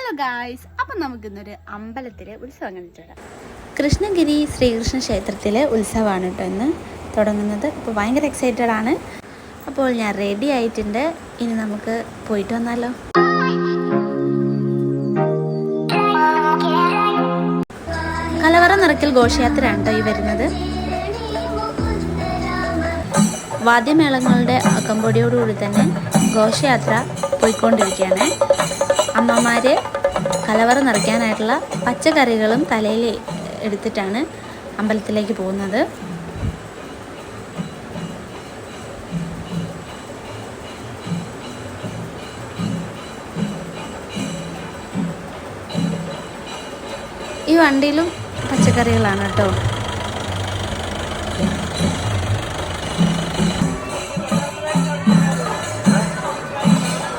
Hello guys, അപ്പം നമുക്കിന്നൊരു അമ്പലത്തിലെ ഉത്സവം കണ്ടിട്ട് വരാം. കൃഷ്ണഗിരി ശ്രീകൃഷ്ണ ക്ഷേത്രത്തിലെ ഉത്സവമാണ് കേട്ടോ ഇന്ന് തുടങ്ങുന്നത്. അപ്പോൾ ഭയങ്കര എക്സൈറ്റഡ് ആണ്. അപ്പോൾ ഞാൻ റെഡി ആയിട്ടുണ്ട്. ഇനി നമുക്ക് പോയിട്ട് വന്നാലോ. കലവറ നിറയ്ക്കൽ ഘോഷയാത്രയാണ് കേട്ടോ ഈ വരുന്നത്. വാദ്യമേളങ്ങളുടെ അകമ്പടിയോടുകൂടി തന്നെ ഘോഷയാത്ര പോയിക്കൊണ്ടിരിക്കുകയാണ്. അമ്മമാര് കലവറ നിറയ്ക്കാനായിട്ടുള്ള പച്ചക്കറികളും തലയിൽ എടുത്തിട്ടാണ് അമ്പലത്തിലേക്ക് പോകുന്നത്. ഈ വണ്ടിയിലും പച്ചക്കറികളാണ് കേട്ടോ.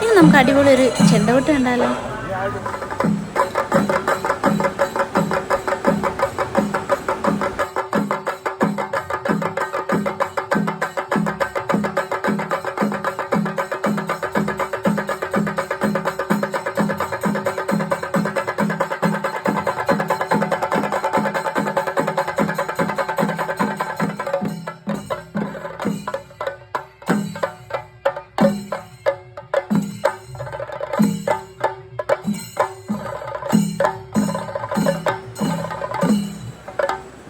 ഇനി നമുക്ക് അടിപൊളി ഒരു ചെണ്ടകൊട്ട് കണ്ടാലോ.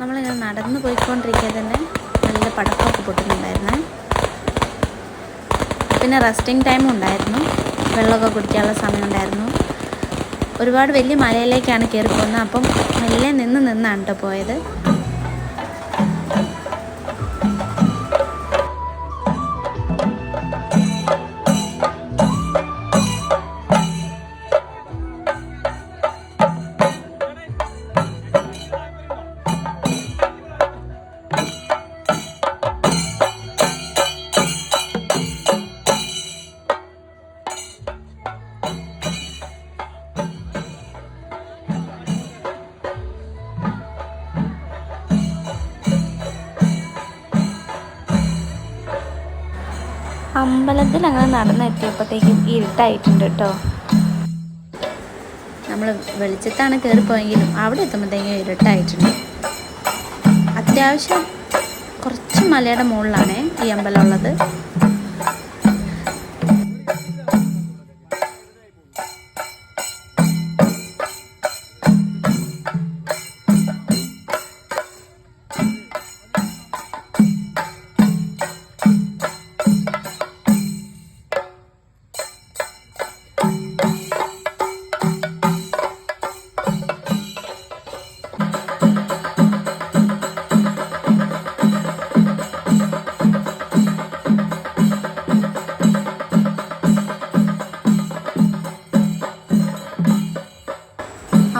നമ്മളിങ്ങനെ നടന്നു പോയിക്കൊണ്ടിരിക്കുക തന്നെ നല്ല പടക്കമൊക്കെ പൊട്ടുന്നുണ്ടായിരുന്നു. പിന്നെ റെസ്റ്റിംഗ് ടൈമും ഉണ്ടായിരുന്നു, വെള്ളമൊക്കെ കുടിക്കാനുള്ള സമയം ഉണ്ടായിരുന്നു. ഒരുപാട് വലിയ മലയിലേക്കാണ് കയറി പോകുന്നത്. അപ്പം മെല്ലെ നിന്നാണ് കേട്ടോ പോയത്. അമ്പലത്തിൽ അങ്ങനെ നടന്നെത്തിയപ്പോഴത്തേക്കും ഇരുട്ടായിട്ടുണ്ട് കേട്ടോ. നമ്മൾ വെളിച്ചത്താണ് കയറിപ്പോയെങ്കിലും അവിടെ എത്തുമ്പോഴത്തേക്കും ഇരുട്ടായിട്ടുണ്ട്. അത്യാവശ്യം കുറച്ച് മലയുടെ മുകളിലാണ് ഈ അമ്പലം ഉള്ളത്.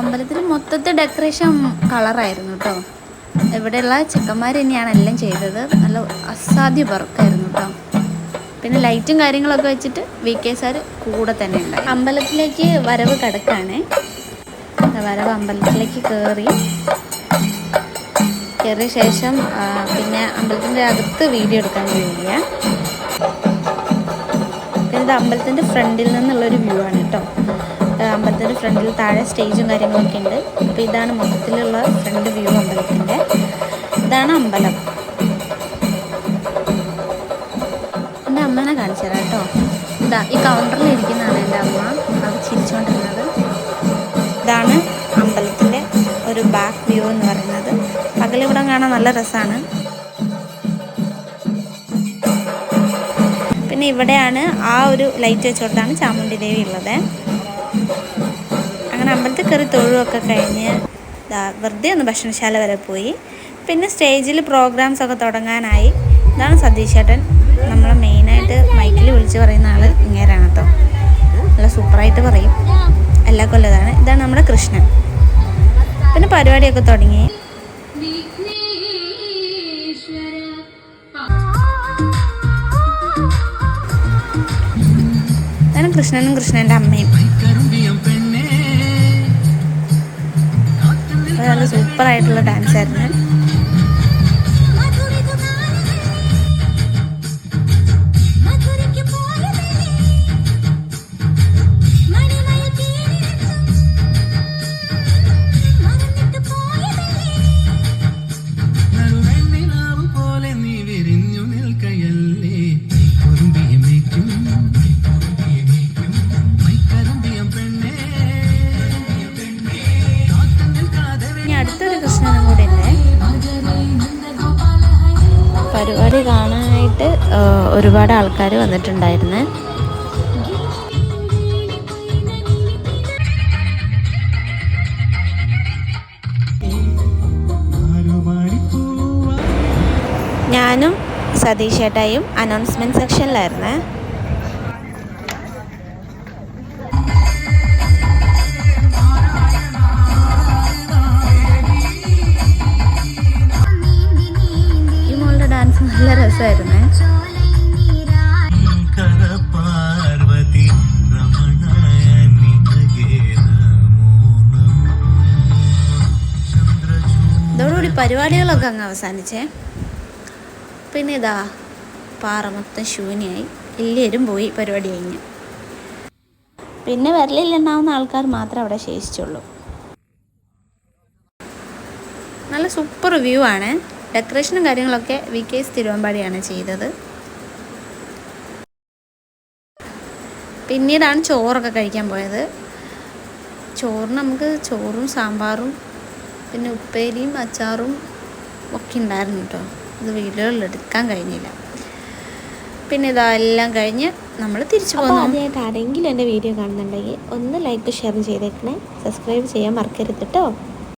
അമ്പലത്തിൽ മൊത്തത്തിൽ ഡെക്കറേഷൻ കളറായിരുന്നു കേട്ടോ. ഇവിടെയുള്ള ചെക്കന്മാർ തന്നെയാണ് എല്ലാം ചെയ്തത്. നല്ല അസാധ്യ വർക്കായിരുന്നു കേട്ടോ. പിന്നെ ലൈറ്റും കാര്യങ്ങളൊക്കെ വെച്ചിട്ട് VK സാർ കൂടെ തന്നെ ഉണ്ടായി. അമ്പലത്തിലേക്ക് വരവ് കിടക്കാണ്. വരവ് അമ്പലത്തിലേക്ക് കയറിയ ശേഷം പിന്നെ അമ്പലത്തിൻ്റെ അകത്ത് വീഡിയോ എടുക്കാൻ കഴിയില്ല. ഇത് അമ്പലത്തിൻ്റെ ഫ്രണ്ടിൽ നിന്നുള്ളൊരു വ്യൂ ആണ് കേട്ടോ. അമ്പലത്തിൻ്റെ ഫ്രണ്ടിൽ താഴെ സ്റ്റേജും കാര്യങ്ങളൊക്കെ ഉണ്ട്. അപ്പോൾ ഇതാണ് മൊത്തത്തിലുള്ള ഫ്രണ്ട് വ്യൂ അമ്പലത്തിൻ്റെ. ഇതാണ് അമ്പലം. എൻ്റെ അമ്മേനെ കാണിച്ചു തരാം കേട്ടോ. ഇതാ ഈ കൗണ്ടറിൽ ഇരിക്കുന്നതാണ് എൻ്റെ അമ്മ. അത് ചിരിച്ചുകൊണ്ടിരുന്നത്. ഇതാണ് അമ്പലത്തിൻ്റെ ഒരു ബാക്ക് വ്യൂ എന്ന് പറയുന്നത്. പകലിവിടെ കാണാൻ നല്ല രസമാണ്. പിന്നെ ഇവിടെയാണ് ആ ഒരു ലൈറ്റ് വെച്ചുകൊണ്ടാണ് ചാമുണ്ഡി ദേവി ഉള്ളത്. അങ്ങനെ അമ്പലത്തിൽ കയറി തൊഴുവൊക്കെ കഴിഞ്ഞ് വെറുതെ ഒന്ന് ഭക്ഷണശാല വരെ പോയി. പിന്നെ സ്റ്റേജിൽ പ്രോഗ്രാംസ് ഒക്കെ തുടങ്ങാനായി. ഇതാണ് സതീഷ് ചേട്ടൻ. നമ്മളെ മെയിനായിട്ട് മൈക്കിൽ വിളിച്ച് പറയുന്ന ആൾ ഇങ്ങേരാണ് കേട്ടോ. നല്ല സൂപ്പറായിട്ട് പറയും. എല്ലാ കൊല്ലതാണ്. ഇതാണ് നമ്മുടെ കൃഷ്ണൻ. പിന്നെ പരിപാടിയൊക്കെ തുടങ്ങി. ഇതാണ് കൃഷ്ണനും കൃഷ്ണൻ്റെ അമ്മയും. നല്ല സൂപ്പറായിട്ടുള്ള ഡാൻസ് ആയിരുന്നു. പരിപാടി കാണാനായിട്ട് ഒരുപാട് ആൾക്കാർ വന്നിട്ടുണ്ടായിരുന്നു. ഞാനും സതീഷ് ചേട്ടായും അനൗൺസ്മെൻറ്റ് സെക്ഷനിലായിരുന്നേ. ഈ മോളുടെ ഡാൻസ് നല്ല രസമായിരുന്നേ. ഇതോടുകൂടി പരിപാടികളൊക്കെ അങ്ങ് അവസാനിച്ചേ. പിന്നെ ഇതാ പാറ മൊത്തം ശൂന്യമായി, എല്ലാവരും പോയി പരിപാടി കഴിഞ്ഞ്. പിന്നെ വിരലിലുണ്ടാവുന്ന ആൾക്കാർ മാത്രമേ അവിടെ ശേഷിച്ചുള്ളൂ. നല്ല സൂപ്പർ വ്യൂ ആണ്. ഡെക്കറേഷനും കാര്യങ്ങളൊക്കെ VKS തിരുവമ്പാടിയാണ് ചെയ്തത്. പിന്നീടാണ് ചോറൊക്കെ കഴിക്കാൻ പോയത്. ചോറിന് നമുക്ക് ചോറും സാമ്പാറും പിന്നെ ഉപ്പേരിയും അച്ചാറും ഒക്കെ ഉണ്ടായിരുന്നു കേട്ടോ. ഇത് വീഡിയോയിൽ എടുക്കാൻ കഴിഞ്ഞില്ല. പിന്നെ ഇതെല്ലാം കഴിഞ്ഞ് നമ്മൾ തിരിച്ചു പോകുന്നു. ആദ്യമായിട്ട് ആരെങ്കിലും എൻ്റെ വീഡിയോ കാണുന്നുണ്ടെങ്കിൽ ഒന്ന് ലൈക്ക് ഷെയർ ചെയ്തേക്കണേ. സബ്സ്ക്രൈബ് ചെയ്യാൻ മറക്കരുത് കേട്ടോ.